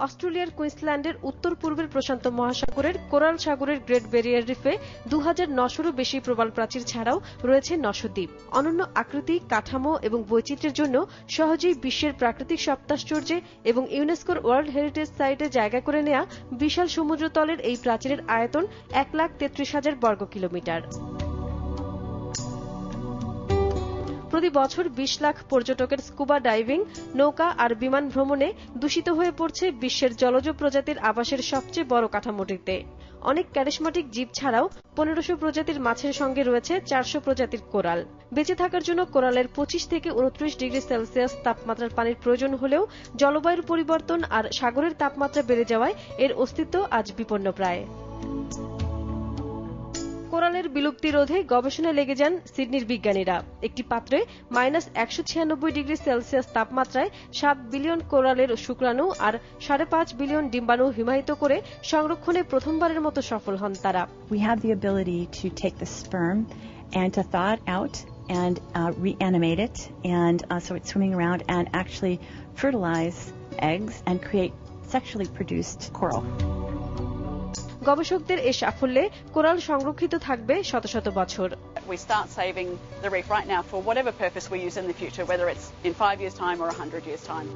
অস্ট্রেলিয়ার কুইন্সল্যান্ডের উত্তর পূর্বের প্রশান্ত মহাসাগরের কোরাল সাগরের গ্রেট ব্যারিয়ার রিফে ২,৯০০-রও বেশি প্রবাল প্রাচীর ছাড়াও রয়েছে ৯০০ দ্বীপ। অনন্য আকৃতি, কাঠামো এবং বৈচিত্র্যের জন্য সহজেই বিশ্বের প্রাকৃতিক সপ্তাশ্চর্যে এবং ইউনেস্কোর ওয়ার্ল্ড হেরিটেজ সাইটে জায়গা করে নেয়া বিশাল সমুদ্রতলের এই প্রাচীরের আয়তন ১,৩৩,০০০ বর্গ কিলোমিটার। প্রতি বছর ২০ লাখ পর্যটকের স্কুবা ডাইভিং, নৌকা আর বিমান ভ্রমণে দূষিত হয়ে পড়ছে বিশ্বের জলজ প্রজাতির আবাসের সবচেয়ে বড় কাঠামোটিতে। অনেক ক্যারিসমাটিক জীব ছাড়াও ১৫০০ প্রজাতির মাছের সঙ্গে রয়েছে ৪০০ প্রজাতির কোরাল। বেঁচে থাকার জন্য কোরালের ২৫ থেকে ২৯ ডিগ্রি সেলসিয়াস তাপমাত্রার পানির প্রয়োজন হলেও জলবায়ুর পরিবর্তন আর সাগরের তাপমাত্রা বেড়ে যাওয়ায় এর অস্তিত্ব আজ বিপন্নপ্রায়। কোরালের বিলুপ্তি রোধে গবেষণায় লেগে যান সিডনির বিজ্ঞানীরা। একটি পাত্রে -১৯৬ ডিগ্রি সেলসিয়াস তাপমাত্রায় ৭ বিলিয়ন কোরালের শুক্রাণু আর ৫.৫ বিলিয়ন ডিম্বাণু হিমায়িত করে সংরক্ষণে প্রথমবারের মতো সফল হন তারা। We have the ability to take the sperm and to thaw it out and reanimate it, and so it's swimming around and actually fertilize eggs and create sexually produced coral. গবেষকদের এই সাফল্যে কোরাল সংরক্ষিত থাকবে শত শত বছর। We start saving the reef right now for whatever purpose we use in the future, whether it's in 5 years' time or 100 years' time.